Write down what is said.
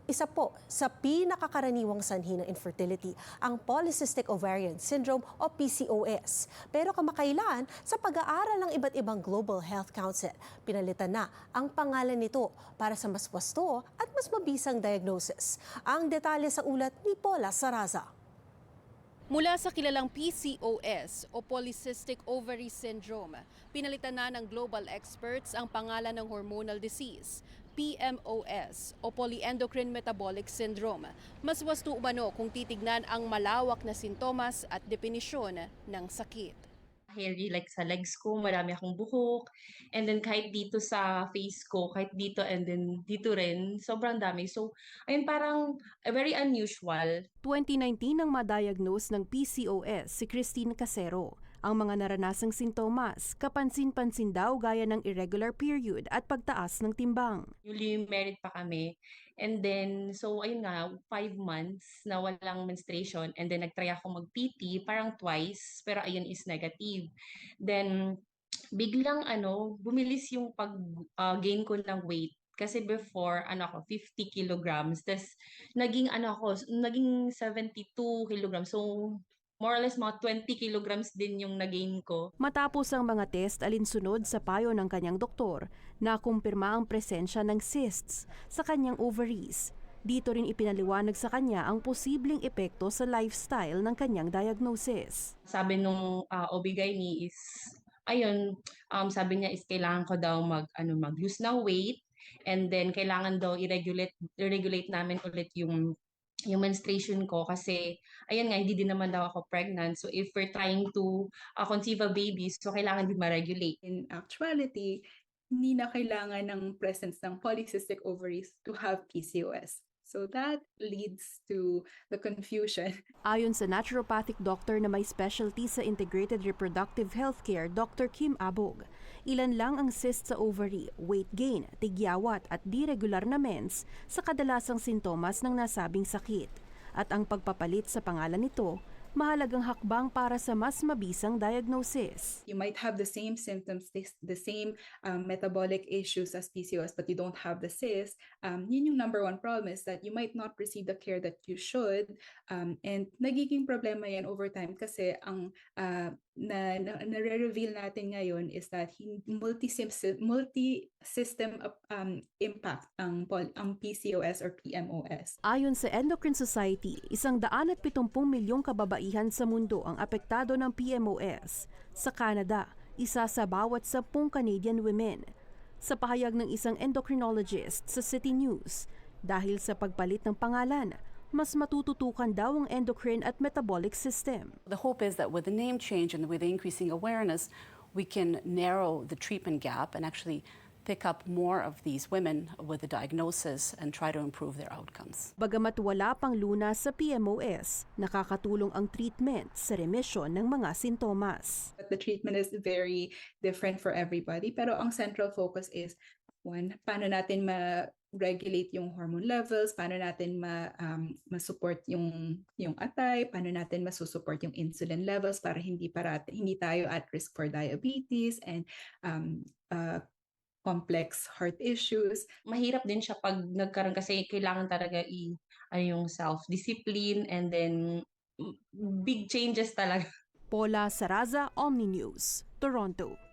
Isa po sa pinakakaraniwang sanhi ng infertility ang polycystic ovarian syndrome o PCOS. Pero kamakailan, sa pag-aaral ng iba't ibang Global Health Council, pinalitan na ang pangalan nito para sa mas wasto at mas mabisang diagnosis. Ang detalye sa ulat ni Paula Saraza. Mula sa kilalang PCOS o Polycystic Ovary Syndrome, pinalitan na ng global experts ang pangalan ng hormonal disease, PMOS o Polyendocrine Metabolic Syndrome. Mas wasto umano kung titignan ang malawak na sintomas at definisyon ng sakit. Hairy like sa legs ko, marami akong buhok. And then kahit dito sa face ko, kahit dito and then dito rin, sobrang dami. So, ayun parang very unusual. 2019 nang ma-diagnose ng PCOS si Christine Casero. Ang mga naranasang sintomas, kapansin-pansin daw gaya ng irregular period at pagtaas ng timbang. Newly married pa kami. And then, so ayun nga, 5 months na walang menstruation. And then nagtry ako mag-PT, parang twice, pero ayun is negative. Then, biglang bumilis yung pag-gain ko ng weight. Kasi before, 50 kilograms. Tapos, naging 72 kilograms. So, more or less mga 20 kilograms din yung nagain ko. Matapos ang mga test alinsunod sa payo ng kanyang doktor, nakumpirma ang presensya ng cysts sa kanyang ovaries. Dito rin ipinaliwanag sa kanya ang posibleng epekto sa lifestyle ng kanyang diagnosis. Sabi nung OB-GYN is, sabi niya is kailangan ko daw mag-lose ng weight, and then kailangan daw i-regulate namin ulit yung menstruation ko kasi ayun nga, hindi din naman daw ako pregnant. So if we're trying to conceive a baby, so kailangan din ma-regulate. In actuality, hindi na kailangan ng presence ng polycystic ovaries to have PCOS. So that leads to the confusion. Ayon sa naturopathic doctor na may specialty sa integrated reproductive healthcare, Dr. Kim Abog, ilan lang ang cyst sa ovary, weight gain, tigyawat at di-regular na mens sa kadalasang sintomas ng nasabing sakit. At ang pagpapalit sa pangalan nito, mahalagang hakbang para sa mas mabisang diagnosis. You might have the same symptoms, the same metabolic issues as PCOS, but you don't have the cyst. Yun yung number one problem is that you might not receive the care that you should. And nagiging problema yan over time kasi ang nare-reveal natin ngayon is that multi-system impact ang PCOS or PMOS. Ayon sa Endocrine Society, 170 milyong kababaihan sa mundo ang apektado ng PMOS. Sa Canada, isa sa bawat 10 Canadian women. Sa pahayag ng isang endocrinologist sa City News, dahil sa pagpalit ng pangalan, mas matututukan daw ang endocrine at metabolic system. The hope is that with the name change and with the increasing awareness, we can narrow the treatment gap and actually pick up more of these women with the diagnosis and try to improve their outcomes. Bagamat wala pang lunas sa PMOS, nakakatulong ang treatment sa remisyon ng mga sintomas. But the treatment is very different for everybody, pero ang central focus is paano natin ma-regulate yung hormone levels, paano natin ma-support yung atay, paano natin ma-support yung insulin levels para hindi tayo at risk for diabetes and complex heart issues. Mahirap din siya pag nagkaroon kasi kailangan talaga yung self-discipline and then big changes talaga. Paula Saraza, Omni News, Toronto.